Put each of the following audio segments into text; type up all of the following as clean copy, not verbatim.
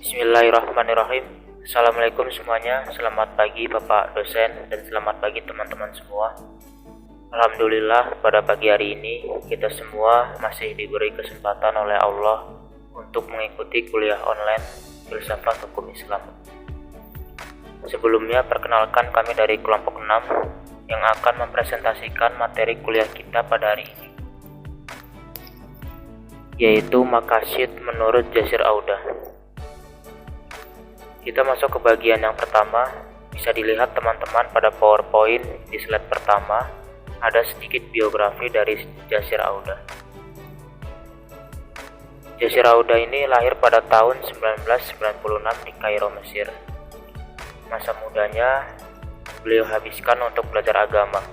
Bismillahirrahmanirrahim. Assalamualaikum semuanya. Selamat pagi Bapak dosen dan selamat pagi teman-teman semua. Alhamdulillah pada pagi hari ini kita semua masih diberi kesempatan oleh Allah untuk mengikuti kuliah online Filsafat Hukum Islam. Sebelumnya perkenalkan kami dari kelompok 6 yang akan mempresentasikan materi kuliah kita pada hari ini, yaitu Maqasid menurut Jasir Audah. Kita masuk ke bagian yang pertama. Bisa dilihat teman-teman pada PowerPoint di slide pertama ada sedikit biografi dari Jasir Audah. Jasir Audah ini lahir pada tahun 1996 di Kairo, Mesir. Masa mudanya beliau habiskan untuk belajar agama.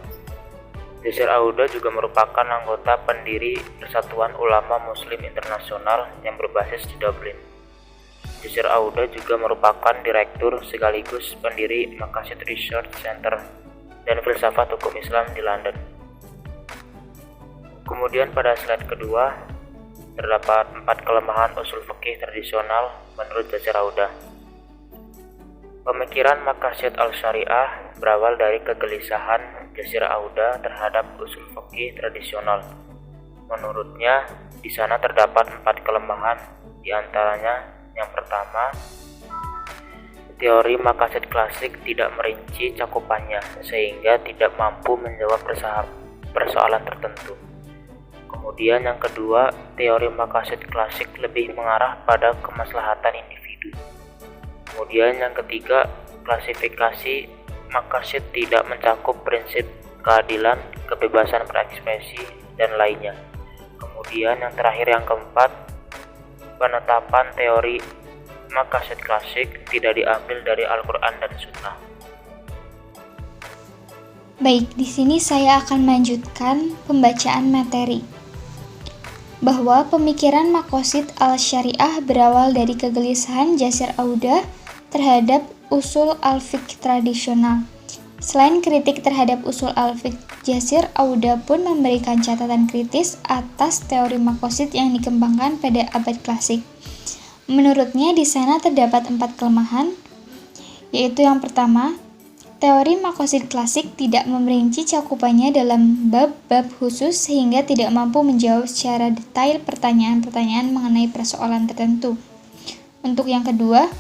Jasir Audah juga merupakan anggota pendiri Persatuan Ulama Muslim Internasional yang berbasis di Dublin. Jasir Audah juga merupakan direktur sekaligus pendiri Maqasid Research Center dan Filsafat Hukum Islam di London. Kemudian pada slide kedua terdapat 4 kelemahan usul fikih tradisional menurut Jasir Audah. Pemikiran Maqasid al-Syariah berawal dari kegelisahan Jasir Audah terhadap usul fikih tradisional. Menurutnya, di sana terdapat 4 kelemahan, di antaranya yang pertama, teori Maqasid klasik tidak merinci cakupannya sehingga tidak mampu menjawab persoalan tertentu. Kemudian yang kedua, teori Maqasid klasik lebih mengarah pada kemaslahatan individu. Kemudian yang ketiga, klasifikasi Maqasid tidak mencakup prinsip keadilan, kebebasan berekspresi, dan lainnya. Kemudian yang terakhir yang keempat, penetapan teori Maqasid klasik tidak diambil dari Al-Quran dan Sunnah. Baik, di sini saya akan melanjutkan pembacaan materi. Bahwa pemikiran Maqasid al-Syariah berawal dari kegelisahan Jasir Audah terhadap usul al-fiqh tradisional. Selain kritik terhadap usul al-fiqh, Jasir Audah pun memberikan catatan kritis atas teori Maqasid yang dikembangkan pada abad klasik. Menurutnya di sana terdapat 4 kelemahan, yaitu yang pertama, teori Maqasid klasik tidak memperinci cakupannya dalam bab-bab khusus sehingga tidak mampu menjawab secara detail pertanyaan-pertanyaan mengenai persoalan tertentu. Untuk yang kedua,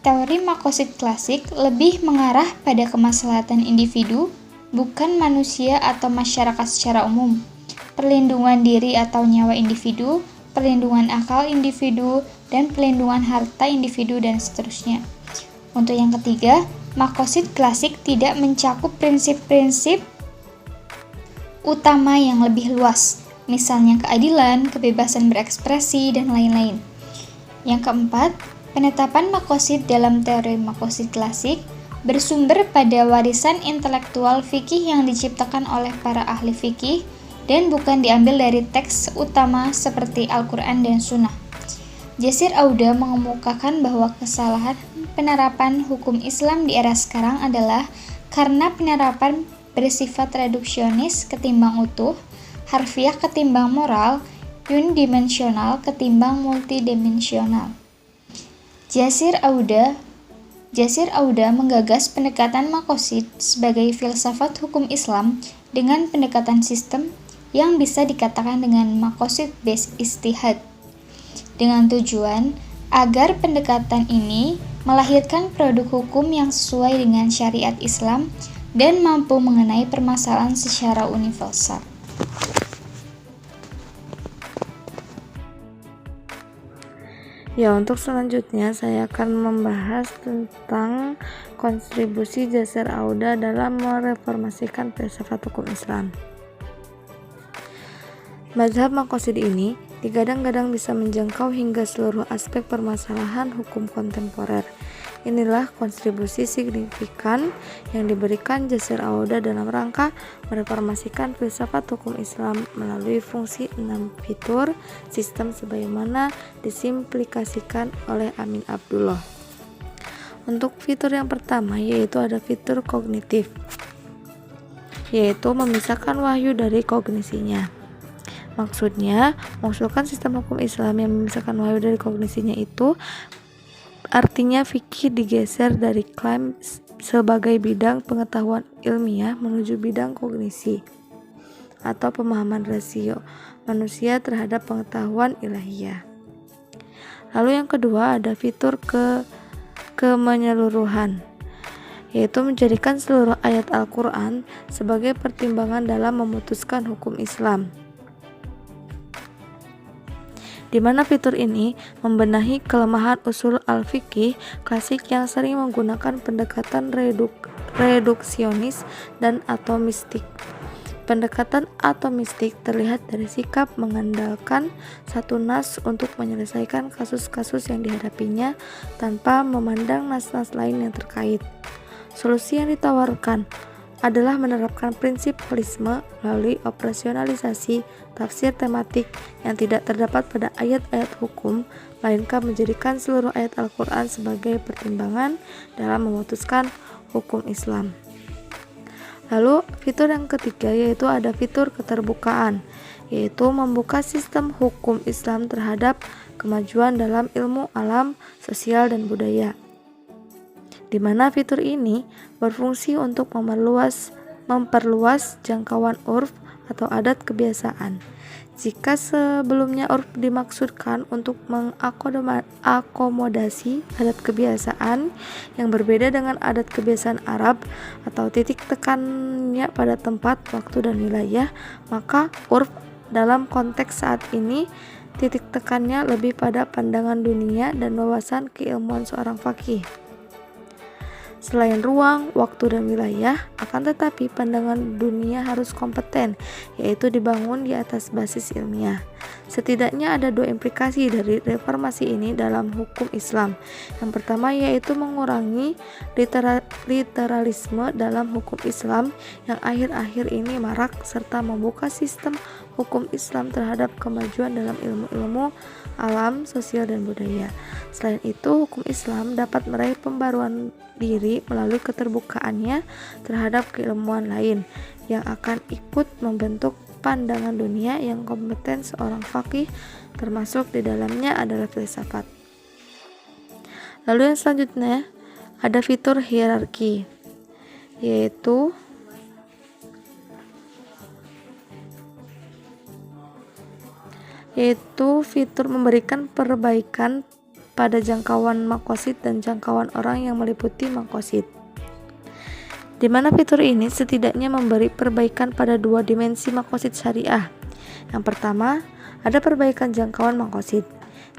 teori Maqasid klasik lebih mengarah pada kemaslahatan individu, bukan manusia atau masyarakat secara umum, perlindungan diri atau nyawa individu, perlindungan akal individu, dan perlindungan harta individu, dan seterusnya. Untuk yang ketiga, Maqasid klasik tidak mencakup prinsip-prinsip utama yang lebih luas, misalnya keadilan, kebebasan berekspresi, dan lain-lain. Yang keempat, penetapan Maqasid dalam teori Maqasid klasik bersumber pada warisan intelektual fikih yang diciptakan oleh para ahli fikih dan bukan diambil dari teks utama seperti Al-Quran dan Sunnah. Jasir Audah mengemukakan bahwa kesalahan penerapan hukum Islam di era sekarang adalah karena penerapan bersifat reduksionis ketimbang utuh, harfiah ketimbang moral, unidimensional ketimbang multidimensional. Jasir Audah menggagas pendekatan Maqasid sebagai filsafat hukum Islam dengan pendekatan sistem yang bisa dikatakan dengan Maqasid based ijtihad, dengan tujuan agar pendekatan ini melahirkan produk hukum yang sesuai dengan syariat Islam dan mampu mengenai permasalahan secara universal. Ya, untuk selanjutnya saya akan membahas tentang kontribusi Jasir Audah dalam mereformasikan filsafat hukum Islam. Mazhab Maqasid ini digadang-gadang bisa menjangkau hingga seluruh aspek permasalahan hukum kontemporer. Inilah kontribusi signifikan yang diberikan Jasir Audah dalam rangka mereformasikan filsafat hukum Islam melalui fungsi 6 fitur sistem sebagaimana disimplikasikan oleh Amin Abdullah. Untuk fitur yang pertama yaitu ada fitur kognitif, yaitu memisahkan wahyu dari kognisinya. Maksudnya, mengusulkan sistem hukum Islam yang memisahkan wahyu dari kognisinya itu Artinya fikih digeser dari klaim sebagai bidang pengetahuan ilmiah menuju bidang kognisi atau pemahaman rasio manusia terhadap pengetahuan ilahiyah. Lalu yang kedua ada fitur kemenyeluruhan, yaitu menjadikan seluruh ayat Al-Quran sebagai pertimbangan dalam memutuskan hukum Islam, di mana fitur ini membenahi kelemahan usul al-fiqih klasik yang sering menggunakan pendekatan reduksionis dan atomistik. Pendekatan atomistik terlihat dari sikap mengandalkan satu nas untuk menyelesaikan kasus-kasus yang dihadapinya tanpa memandang nas-nas lain yang terkait. Solusi yang ditawarkan adalah menerapkan prinsip holisme melalui operasionalisasi tafsir tematik yang tidak terdapat pada ayat-ayat hukum, melainkan menjadikan seluruh ayat Al-Quran sebagai pertimbangan dalam memutuskan hukum Islam. Lalu fitur yang ketiga yaitu ada fitur keterbukaan, yaitu membuka sistem hukum Islam terhadap kemajuan dalam ilmu alam, sosial, dan budaya, di mana fitur ini berfungsi untuk memperluas jangkauan urf atau adat kebiasaan. Jika sebelumnya urf dimaksudkan untuk mengakomodasi adat kebiasaan yang berbeda dengan adat kebiasaan Arab atau titik tekannya pada tempat, waktu, dan wilayah, maka urf dalam konteks saat ini titik tekannya lebih pada pandangan dunia dan wawasan keilmuan seorang faqih. Selain ruang, waktu, dan wilayah, akan tetapi pandangan dunia harus kompeten, yaitu dibangun di atas basis ilmiah. Setidaknya ada dua implikasi dari reformasi ini dalam hukum Islam. Yang pertama yaitu mengurangi literalisme dalam hukum Islam yang akhir-akhir ini marak, serta membuka sistem hukum Islam terhadap kemajuan dalam ilmu-ilmu alam, sosial, dan budaya. Selain itu, hukum Islam dapat meraih pembaruan diri melalui keterbukaannya terhadap keilmuan lain yang akan ikut membentuk pandangan dunia yang kompeten seorang faqih, termasuk di dalamnya adalah filsafat. Lalu yang selanjutnya ada fitur hierarki, yaitu fitur memberikan perbaikan pada jangkauan maqasid dan jangkauan orang yang meliputi maqasid, di mana fitur ini setidaknya memberi perbaikan pada dua dimensi maqasid syariah. Yang pertama, ada perbaikan jangkauan maqasid.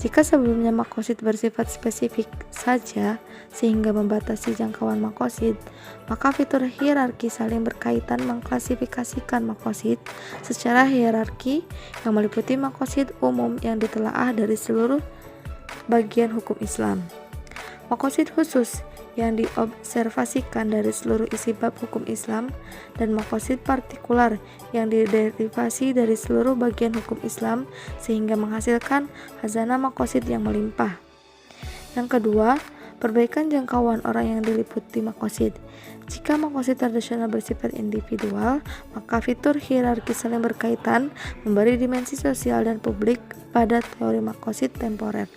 Jika sebelumnya maqasid bersifat spesifik saja sehingga membatasi jangkauan maqasid, maka fitur hierarki saling berkaitan mengklasifikasikan maqasid secara hierarki yang meliputi maqasid umum yang ditelaah dari seluruh bagian hukum Islam, maqasid khusus yang diobservasikan dari seluruh isi bab hukum Islam, dan maqasid partikular yang diderivasi dari seluruh bagian hukum Islam sehingga menghasilkan khazanah maqasid yang melimpah. Yang kedua, perbaikan jangkauan orang yang diliputi maqasid. Jika maqasid tradisional bersifat individual, maka fitur hierarki saling berkaitan memberi dimensi sosial dan publik pada teori maqasid temporer.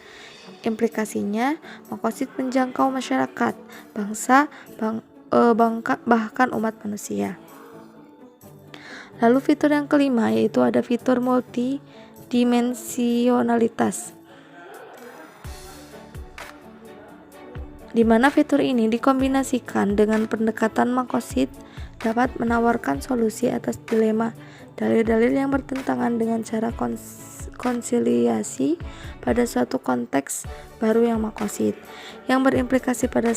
Implikasinya, maqasid menjangkau masyarakat, bangsa, bahkan umat manusia. Lalu fitur yang kelima yaitu ada fitur multidimensionalitas, di mana fitur ini dikombinasikan dengan pendekatan maqasid dapat menawarkan solusi atas dilema dalil-dalil yang bertentangan dengan cara konsiliasi pada suatu konteks baru yang maqasid, yang berimplikasi pada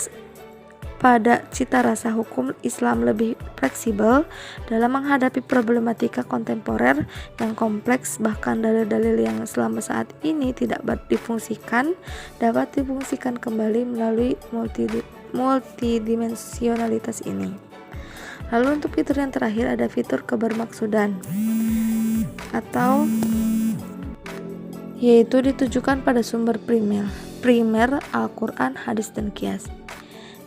cita rasa hukum Islam lebih fleksibel dalam menghadapi problematika kontemporer yang kompleks. Bahkan dalil-dalil yang selama saat ini tidak difungsikan dapat difungsikan kembali melalui multidimensionalitas ini. Lalu untuk fitur yang terakhir ada fitur kebermaksudan, atau yaitu ditujukan pada sumber primer Al-Quran, hadis, dan qiyas,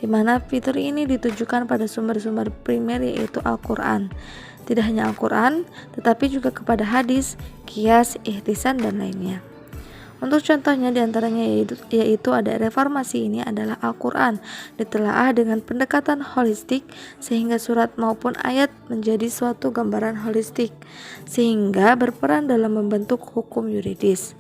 di mana fitur ini ditujukan pada sumber-sumber primer yaitu Al-Quran. Tidak hanya Al-Quran, tetapi juga kepada hadis, qiyas, ihtisan, dan lainnya. Untuk contohnya diantaranya yaitu ada reformasi ini adalah Al-Quran ditelaah dengan pendekatan holistik sehingga surat maupun ayat menjadi suatu gambaran holistik sehingga berperan dalam membentuk hukum yuridis.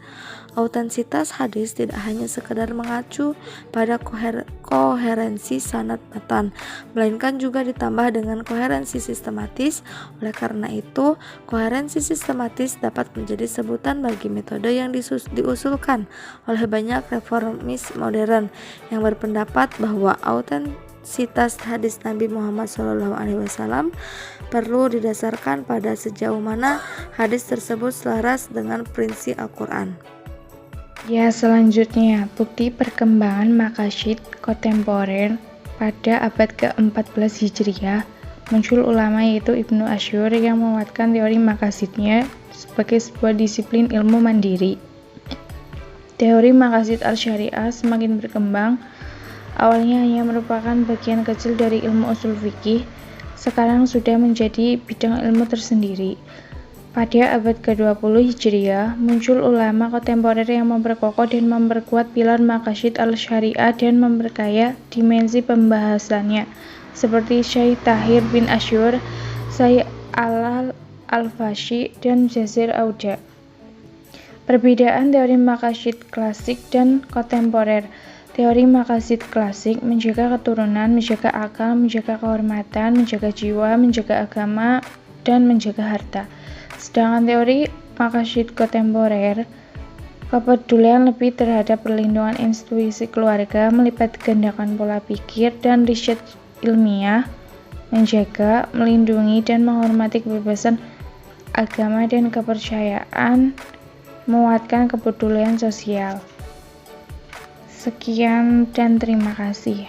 Autentisitas hadis tidak hanya sekedar mengacu pada koherensi sanad matan, melainkan juga ditambah dengan koherensi sistematis. Oleh karena itu, koherensi sistematis dapat menjadi sebutan bagi metode yang diusulkan oleh banyak reformis modern yang berpendapat bahwa autentisitas hadis Nabi Muhammad SAW perlu didasarkan pada sejauh mana hadis tersebut selaras dengan prinsip Al-Quran. Ya, selanjutnya, bukti perkembangan maqasid kontemporer pada abad ke-14 Hijriah. Muncul ulama yaitu Ibnu Asyur yang menguatkan teori maqasidnya sebagai sebuah disiplin ilmu mandiri. Teori maqasid al-syariah semakin berkembang. Awalnya hanya merupakan bagian kecil dari ilmu usul fikih, sekarang sudah menjadi bidang ilmu tersendiri. Pada abad ke-20 Hijriah, muncul ulama kontemporer yang memperkokoh dan memperkuat pilar maqasid al-syariah dan memperkaya dimensi pembahasannya, seperti Syekh Tahir bin Asyur, Syekh Al-Fashi, dan Jasir Auda. Perbedaan teori maqasid klasik dan kontemporer. Teori maqasid klasik menjaga keturunan, menjaga akal, menjaga kehormatan, menjaga jiwa, menjaga agama, dan menjaga harta. Sedangkan teori maqasid kontemporer, kepedulian lebih terhadap perlindungan institusi keluarga, melipat gandakan pola pikir dan riset ilmiah, menjaga, melindungi, dan menghormati kebebasan agama dan kepercayaan, menguatkan kepedulian sosial. Sekian dan terima kasih.